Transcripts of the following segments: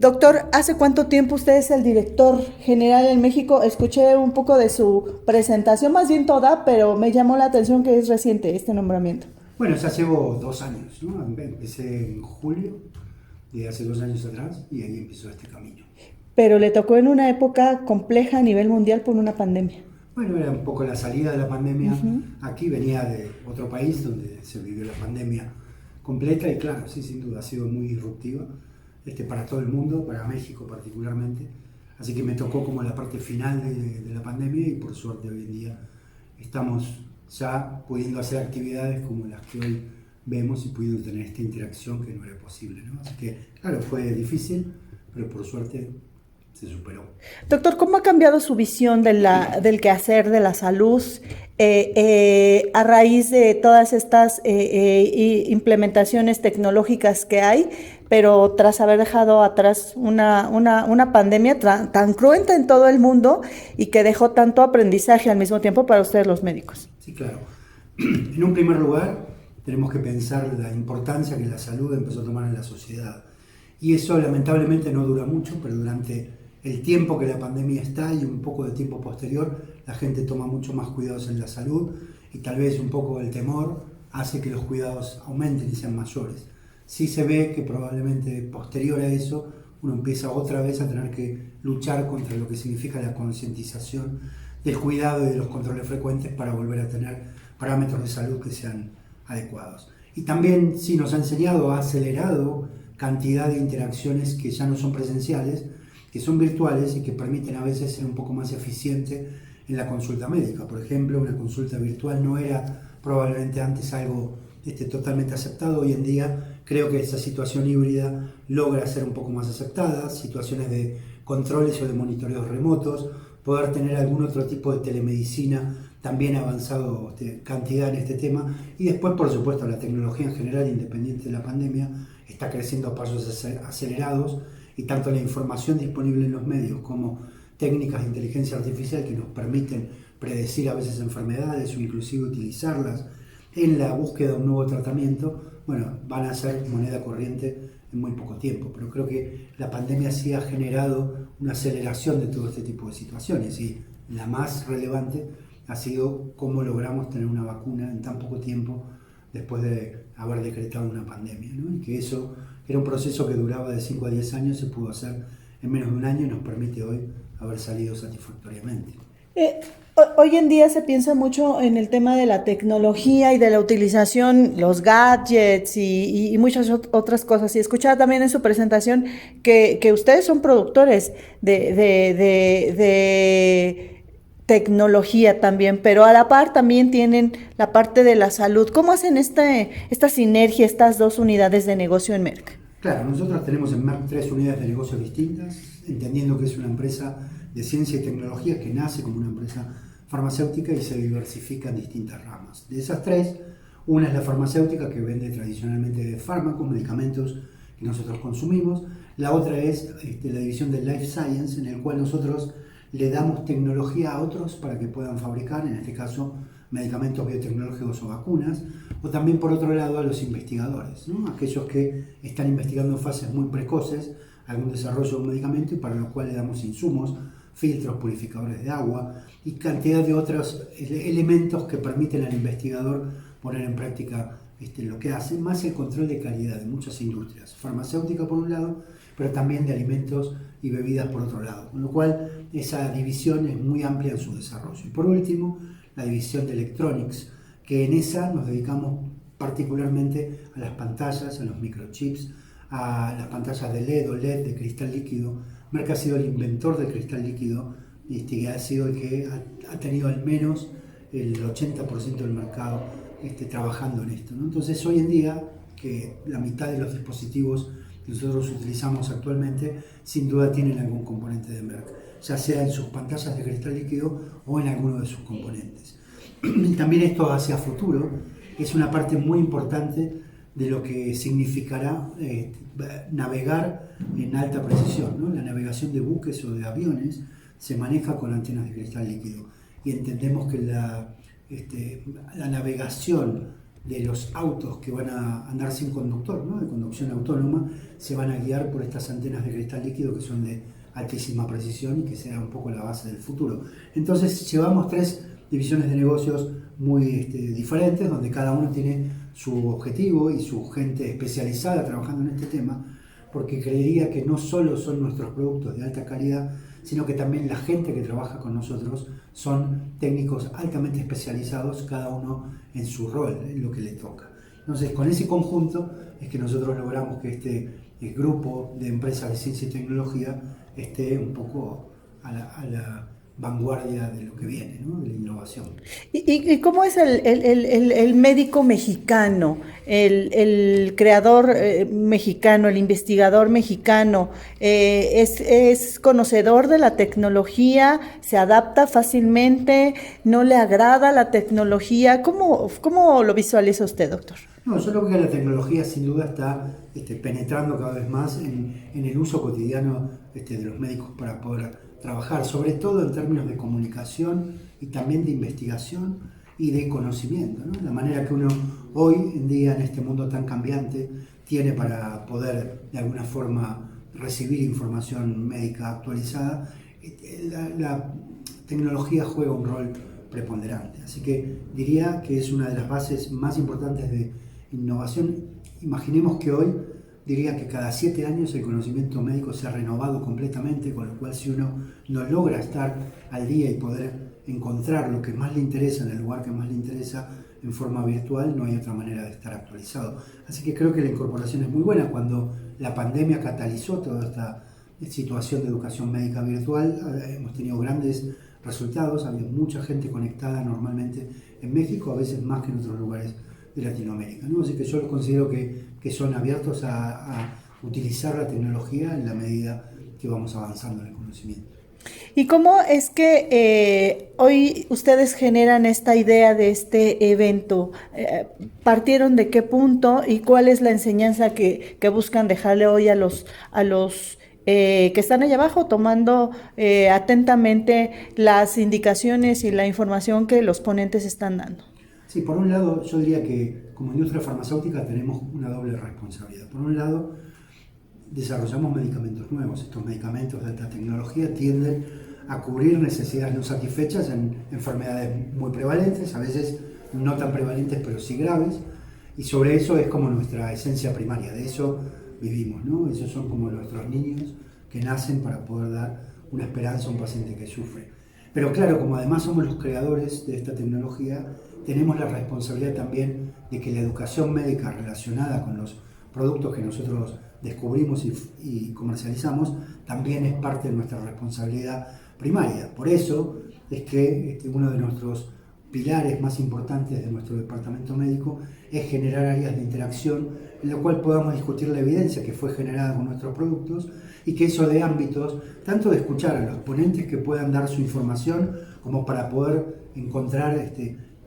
Doctor, ¿hace cuánto tiempo usted es el director general en México? Escuché un poco de su presentación, más bien toda, pero me llamó la atención que es reciente este nombramiento. Bueno, ya llevo 2 años, ¿no? Empecé en julio de hace 2 años atrás y ahí empezó este camino. Pero le tocó en una época compleja a nivel mundial por una pandemia. Bueno, era un poco la salida de la pandemia. Ujú. Aquí venía de otro país donde se vivió la pandemia completa y claro, sí, sin duda ha sido muy disruptiva para todo el mundo, para México particularmente. Así que me tocó como la parte final de la pandemia y por suerte hoy en día estamos ya pudiendo hacer actividades como las que hoy vemos y pudiendo tener esta interacción que no era posible, ¿no? Así que, claro, fue difícil, pero por suerte se superó. Doctor, ¿cómo ha cambiado su visión del quehacer de la salud a raíz de todas estas implementaciones tecnológicas que hay, pero tras haber dejado atrás una pandemia tan cruenta en todo el mundo y que dejó tanto aprendizaje al mismo tiempo para ustedes los médicos? Sí, claro. En un primer lugar, tenemos que pensar la importancia que la salud empezó a tomar en la sociedad. Y eso lamentablemente no dura mucho, pero durante el tiempo que la pandemia está y un poco de tiempo posterior, la gente toma mucho más cuidados en la salud y tal vez un poco el temor hace que los cuidados aumenten y sean mayores. Sí se ve que probablemente posterior a eso uno empieza otra vez a tener que luchar contra lo que significa la concientización del cuidado y de los controles frecuentes para volver a tener parámetros de salud que sean adecuados. Y también sí nos ha enseñado, ha acelerado cantidad de interacciones que ya no son presenciales, que son virtuales y que permiten a veces ser un poco más eficiente en la consulta médica. Por ejemplo, una consulta virtual no era probablemente antes algo totalmente aceptado. Hoy en día creo que esa situación híbrida logra ser un poco más aceptada, situaciones de controles o de monitoreos remotos, poder tener algún otro tipo de telemedicina también ha avanzado cantidad en este tema y después por supuesto la tecnología en general independiente de la pandemia está creciendo a pasos acelerados y tanto la información disponible en los medios como técnicas de inteligencia artificial que nos permiten predecir a veces enfermedades o inclusive utilizarlas en la búsqueda de un nuevo tratamiento, bueno, van a ser moneda corriente en muy poco tiempo. Pero creo que la pandemia sí ha generado una aceleración de todo este tipo de situaciones y la más relevante ha sido cómo logramos tener una vacuna en tan poco tiempo después de haber decretado una pandemia, ¿no? Y que eso era un proceso que duraba de 5 a 10 años, se pudo hacer en menos de un año y nos permite hoy haber salido satisfactoriamente. Eh, Hoy en día se piensa mucho en el tema de la tecnología y de la utilización, los gadgets y muchas otras cosas. Y escuchaba también en su presentación que ustedes son productores de tecnología también, pero a la par también tienen la parte de la salud. ¿Cómo hacen esta sinergia, estas dos unidades de negocio en Merck? Claro, nosotros tenemos en Merck 3 unidades de negocios distintas, entendiendo que es una empresa de ciencia y tecnología que nace como una empresa farmacéutica y se diversifica en distintas ramas. De esas tres, una es la farmacéutica que vende tradicionalmente fármacos, medicamentos que nosotros consumimos. La otra es la división de Life Science, en el cual nosotros le damos tecnología a otros para que puedan fabricar, en este caso, medicamentos biotecnológicos o vacunas, o también por otro lado a los investigadores, ¿no? Aquellos que están investigando en fases muy precoces algún desarrollo de un medicamento y para lo cual le damos insumos, filtros, purificadores de agua y cantidad de otros elementos que permiten al investigador poner en práctica lo que hace, más el control de calidad de muchas industrias, farmacéutica por un lado, pero también de alimentos y bebidas por otro lado, con lo cual esa división es muy amplia en su desarrollo. Y por último, la división de Electronics, que en esa nos dedicamos particularmente a las pantallas, a los microchips, a las pantallas de LED o LED de cristal líquido. Merck ha sido el inventor del cristal líquido y ha sido el que ha tenido al menos el 80% del mercado trabajando en esto, ¿no? Entonces hoy en día, que la mitad de los dispositivos que nosotros utilizamos actualmente sin duda tienen algún componente de Merck, ya sea en sus pantallas de cristal líquido o en alguno de sus componentes. Y también esto hacia futuro es una parte muy importante de lo que significará navegar en alta precisión, ¿no? La navegación de buques o de aviones se maneja con antenas de cristal líquido y entendemos que la navegación de los autos que van a andar sin conductor, ¿no? De conducción autónoma, se van a guiar por estas antenas de cristal líquido que son de altísima precisión y que será un poco la base del futuro. Entonces llevamos 3 divisiones de negocios muy diferentes, donde cada uno tiene su objetivo y su gente especializada trabajando en este tema, porque creería que no solo son nuestros productos de alta calidad, sino que también la gente que trabaja con nosotros son técnicos altamente especializados, cada uno en su rol, en lo que le toca. Entonces, con ese conjunto es que nosotros logramos que este grupo de empresas de ciencia y tecnología esté un poco a la vanguardia de lo que viene, ¿no? De la innovación. ¿Y cómo es el médico mexicano, el creador mexicano, el investigador mexicano? ¿Es conocedor de la tecnología? ¿Se adapta fácilmente? ¿No le agrada la tecnología? ¿Cómo lo visualiza usted, doctor? No, yo creo que la tecnología sin duda está penetrando cada vez más en el uso cotidiano de los médicos para poder trabajar, sobre todo en términos de comunicación y también de investigación y de conocimiento, ¿no? La manera que uno hoy en día en este mundo tan cambiante tiene para poder de alguna forma recibir información médica actualizada, la tecnología juega un rol preponderante. Así que diría que es una de las bases más importantes de innovación. Imaginemos que hoy diría que cada 7 años el conocimiento médico se ha renovado completamente, con lo cual si uno no logra estar al día y poder encontrar lo que más le interesa en el lugar que más le interesa en forma virtual, no hay otra manera de estar actualizado. Así que creo que la incorporación es muy buena. Cuando la pandemia catalizó toda esta situación de educación médica virtual, hemos tenido grandes resultados, había mucha gente conectada normalmente en México, a veces más que en otros lugares de Latinoamérica, ¿no? Así que yo lo considero que son abiertos a utilizar la tecnología en la medida que vamos avanzando en el conocimiento. ¿Y cómo es que hoy ustedes generan esta idea de este evento? ¿Partieron de qué punto y cuál es la enseñanza que buscan dejarle hoy a los que están allá abajo tomando atentamente las indicaciones y la información que los ponentes están dando? Sí, por un lado yo diría que como industria farmacéutica tenemos una doble responsabilidad. Por un lado, desarrollamos medicamentos nuevos. Estos medicamentos de alta tecnología tienden a cubrir necesidades no satisfechas en enfermedades muy prevalentes, a veces no tan prevalentes pero sí graves, y sobre eso es como nuestra esencia primaria, de eso vivimos, ¿no? Esos son como nuestros niños que nacen para poder dar una esperanza a un paciente que sufre. Pero claro, como además somos los creadores de esta tecnología, tenemos la responsabilidad también de que la educación médica relacionada con los productos que nosotros descubrimos y comercializamos también es parte de nuestra responsabilidad primaria. Por eso es que uno de nuestros pilares más importantes de nuestro departamento médico es generar áreas de interacción en la cual podamos discutir la evidencia que fue generada con nuestros productos y que eso dé ámbitos tanto de escuchar a los ponentes que puedan dar su información como para poder encontrar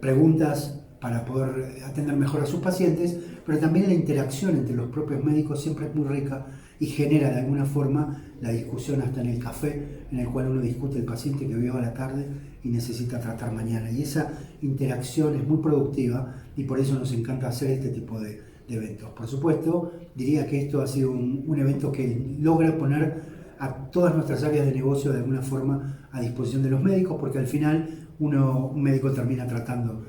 preguntas para poder atender mejor a sus pacientes, pero también la interacción entre los propios médicos siempre es muy rica y genera de alguna forma la discusión hasta en el café, en el cual uno discute el paciente que vio a la tarde y necesita tratar mañana. Y esa interacción es muy productiva y por eso nos encanta hacer este tipo de eventos. Por supuesto, diría que esto ha sido un evento que logra poner a todas nuestras áreas de negocio de alguna forma a disposición de los médicos, porque al final un médico termina tratando,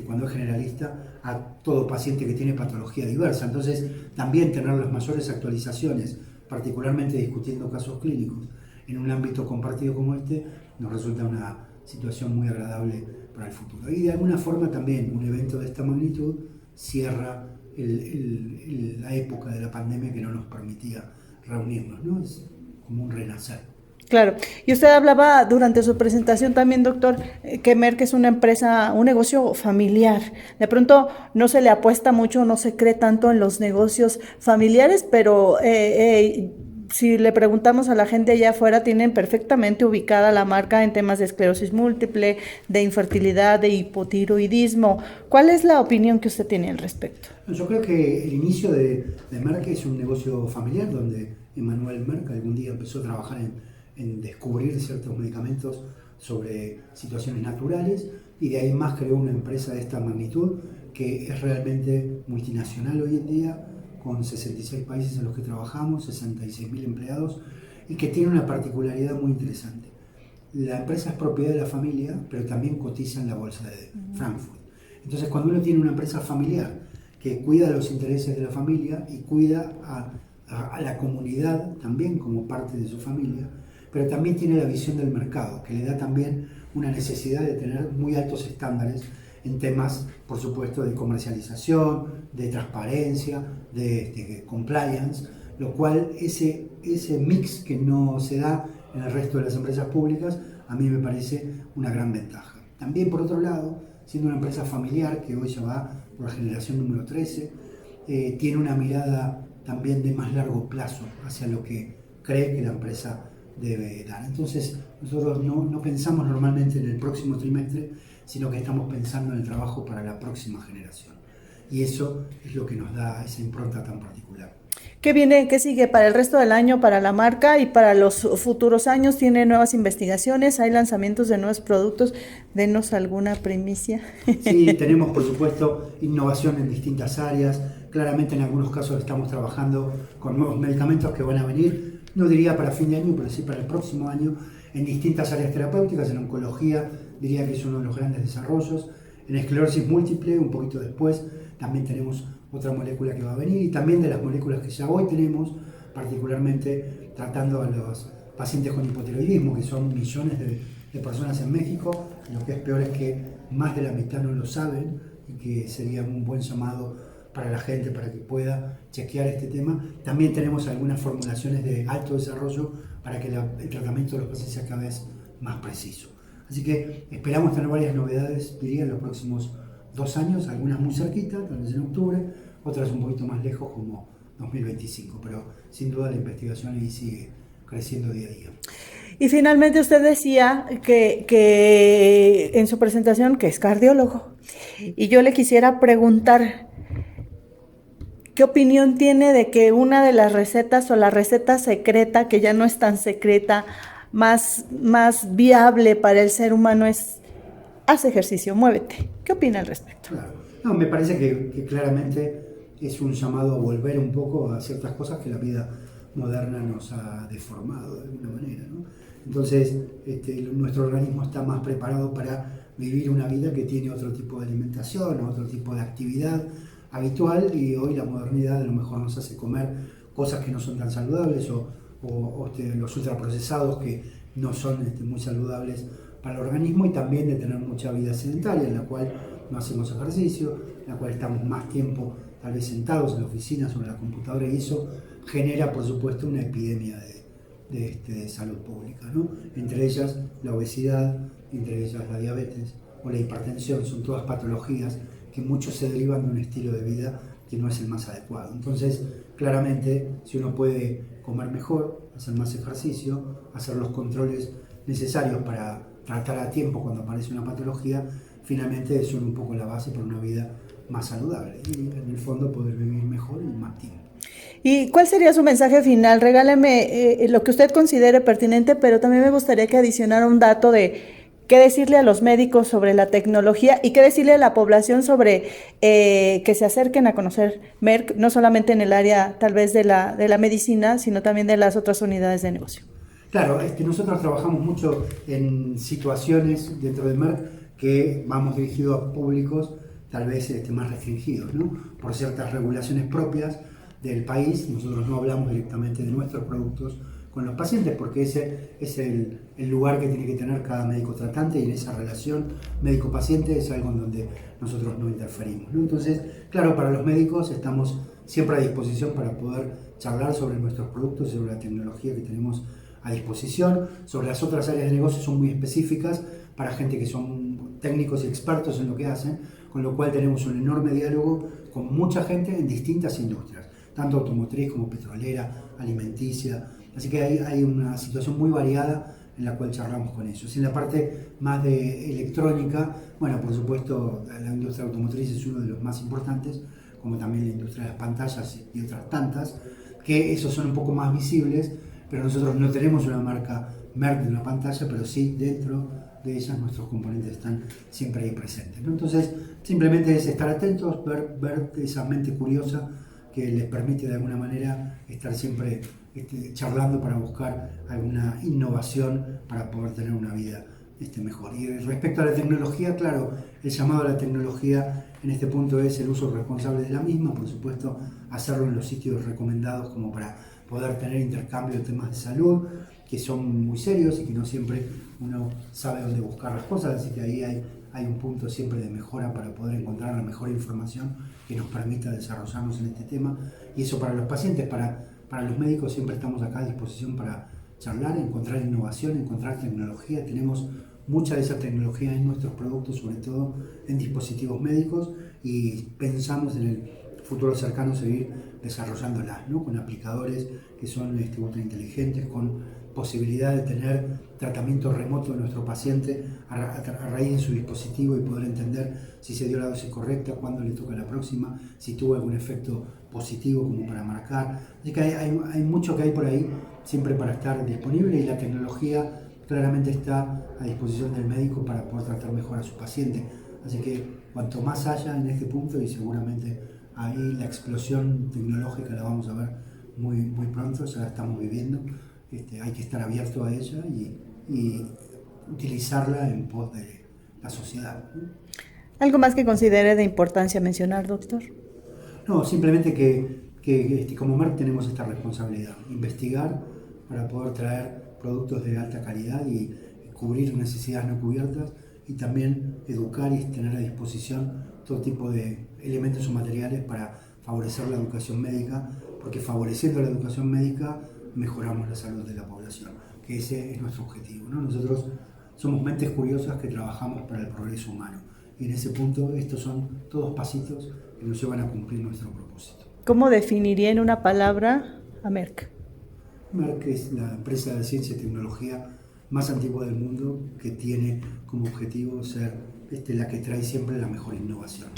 cuando es generalista, a todo paciente que tiene patología diversa. Entonces, también tener las mayores actualizaciones, particularmente discutiendo casos clínicos, en un ámbito compartido como este, nos resulta una situación muy agradable para el futuro. Y de alguna forma también un evento de esta magnitud cierra la época de la pandemia que no nos permitía reunirnos, ¿no? Es como un renacer. Claro, y usted hablaba durante su presentación también, doctor, que Merck es una empresa, un negocio familiar. De pronto no se le apuesta mucho, no se cree tanto en los negocios familiares, pero si le preguntamos a la gente allá afuera, tienen perfectamente ubicada la marca en temas de esclerosis múltiple, de infertilidad, de hipotiroidismo. ¿Cuál es la opinión que usted tiene al respecto? Yo creo que el inicio de Merck es un negocio familiar donde Emmanuel Merck algún día empezó a trabajar en descubrir ciertos medicamentos sobre situaciones naturales y de ahí más creó una empresa de esta magnitud que es realmente multinacional hoy en día, con 66 países en los que trabajamos, 66.000 empleados, y que tiene una particularidad muy interesante. La empresa es propiedad de la familia, pero también cotiza en la bolsa de Frankfurt. Entonces, cuando uno tiene una empresa familiar que cuida los intereses de la familia y cuida a la comunidad también como parte de su familia, pero también tiene la visión del mercado, que le da también una necesidad de tener muy altos estándares en temas, por supuesto, de comercialización, de transparencia, de compliance, lo cual ese mix que no se da en el resto de las empresas públicas, a mí me parece una gran ventaja. También, por otro lado, siendo una empresa familiar, que hoy ya va por la generación número 13, tiene una mirada también de más largo plazo hacia lo que cree que la empresa debe dar. Entonces, nosotros no pensamos normalmente en el próximo trimestre, sino que estamos pensando en el trabajo para la próxima generación. Y eso es lo que nos da esa impronta tan particular. ¿Qué viene, qué sigue para el resto del año para la marca y para los futuros años? ¿Tiene nuevas investigaciones? ¿Hay lanzamientos de nuevos productos? Denos alguna primicia. Sí, tenemos por supuesto innovación en distintas áreas. Claramente en algunos casos estamos trabajando con nuevos medicamentos que van a venir, no diría para fin de año, pero sí para el próximo año, en distintas áreas terapéuticas. En oncología diría que es uno de los grandes desarrollos. En esclerosis múltiple, un poquito después, también tenemos otra molécula que va a venir, y también de las moléculas que ya hoy tenemos, particularmente tratando a los pacientes con hipotiroidismo, que son millones de personas en México. Lo que es peor es que más de la mitad no lo saben, y que sería un buen llamado para la gente para que pueda chequear este tema. También tenemos algunas formulaciones de alto desarrollo para que el tratamiento de los pacientes sea cada vez más preciso. Así que esperamos tener varias novedades, diría, en los próximos 2 años, algunas muy cerquitas, tal vez en octubre, otras un poquito más lejos como 2025, pero sin duda la investigación ahí sigue creciendo día a día. Y finalmente usted decía que en su presentación que es cardiólogo, y yo le quisiera preguntar, ¿qué opinión tiene de que una de las recetas o la receta secreta, que ya no es tan secreta, más viable para el ser humano es haz ejercicio, muévete? ¿Qué opina al respecto? Claro. No, me parece que claramente es un llamado a volver un poco a ciertas cosas que la vida moderna nos ha deformado de alguna manera, ¿no? Entonces, nuestro organismo está más preparado para vivir una vida que tiene otro tipo de alimentación, otro tipo de actividad habitual, y hoy la modernidad a lo mejor nos hace comer cosas que no son tan saludables o los ultraprocesados que no son muy saludables para el organismo, y también de tener mucha vida sedentaria en la cual no hacemos ejercicio, en la cual estamos más tiempo tal vez sentados en la oficina sobre la computadora, y eso genera por supuesto una epidemia de salud pública, ¿no? Entre ellas la obesidad, entre ellas la diabetes o la hipertensión, son todas patologías que muchos se derivan de un estilo de vida que no es el más adecuado. Entonces, claramente, si uno puede comer mejor, hacer más ejercicio, hacer los controles necesarios para tratar a tiempo cuando aparece una patología, finalmente son un poco la base para una vida más saludable y en el fondo poder vivir mejor y más tiempo. ¿Y cuál sería su mensaje final? Regáleme lo que usted considere pertinente, pero también me gustaría que adicionara un dato de qué decirle a los médicos sobre la tecnología y qué decirle a la población sobre que se acerquen a conocer Merck, no solamente en el área tal vez de la medicina, sino también de las otras unidades de negocio. Claro, nosotros trabajamos mucho en situaciones dentro de Merck que vamos dirigidos a públicos tal vez más restringidos, ¿no? Por ciertas regulaciones propias del país. Nosotros no hablamos directamente de nuestros productos con los pacientes porque ese es el lugar que tiene que tener cada médico tratante, y en esa relación médico-paciente es algo en donde nosotros no interferimos, ¿no? Entonces, claro, para los médicos estamos siempre a disposición para poder charlar sobre nuestros productos, sobre la tecnología que tenemos a disposición. Sobre las otras áreas de negocio son muy específicas para gente que son técnicos y expertos en lo que hacen, con lo cual tenemos un enorme diálogo con mucha gente en distintas industrias, tanto automotriz como petrolera, alimenticia. Así que hay una situación muy variada en la cual charlamos con ellos. En la parte más de electrónica, bueno, por supuesto, la industria automotriz es uno de los más importantes, como también la industria de las pantallas y otras tantas, que esos son un poco más visibles, pero nosotros no tenemos una marca Merck de una pantalla, pero sí dentro de ellas nuestros componentes están siempre ahí presentes, ¿no? Entonces, simplemente es estar atentos, ver esa mente curiosa que les permite de alguna manera estar siempre charlando para buscar alguna innovación para poder tener una vida mejor. Y respecto a la tecnología, claro, el llamado a la tecnología en este punto es el uso responsable de la misma, por supuesto, hacerlo en los sitios recomendados como para poder tener intercambio de temas de salud, que son muy serios y que no siempre uno sabe dónde buscar las cosas, así que ahí hay un punto siempre de mejora para poder encontrar la mejor información que nos permita desarrollarnos en este tema. Y eso para los pacientes, para los médicos siempre estamos acá a disposición para charlar, encontrar innovación, encontrar tecnología. Tenemos mucha de esa tecnología en nuestros productos, sobre todo en dispositivos médicos, y pensamos en el futuro cercano seguir desarrollándolas, ¿no? Con aplicadores que son ultra inteligentes, con posibilidad de tener tratamiento remoto de nuestro paciente a raíz de su dispositivo y poder entender si se dio la dosis correcta, cuándo le toca la próxima, si tuvo algún efecto positivo como para marcar. Así que hay mucho que hay por ahí siempre para estar disponible, y la tecnología claramente está a disposición del médico para poder tratar mejor a su paciente. Así que cuanto más haya en este punto, y seguramente ahí la explosión tecnológica la vamos a ver muy, muy pronto, ya la estamos viviendo, hay que estar abierto a ella y utilizarla en pos de la sociedad. ¿Algo más que considere de importancia mencionar, doctor? No, simplemente que como Merck tenemos esta responsabilidad, investigar para poder traer productos de alta calidad y cubrir necesidades no cubiertas, y también educar y tener a disposición todo tipo de elementos o materiales para favorecer la educación médica, porque favoreciendo la educación médica mejoramos la salud de la población, que ese es nuestro objetivo, ¿no? Nosotros somos mentes curiosas que trabajamos para el progreso humano, y en ese punto estos son todos pasitos que nos llevan a cumplir nuestro propósito. ¿Cómo definiría en una palabra a Merck? Merck es la empresa de ciencia y tecnología más antigua del mundo, que tiene como objetivo ser la que trae siempre la mejor innovación.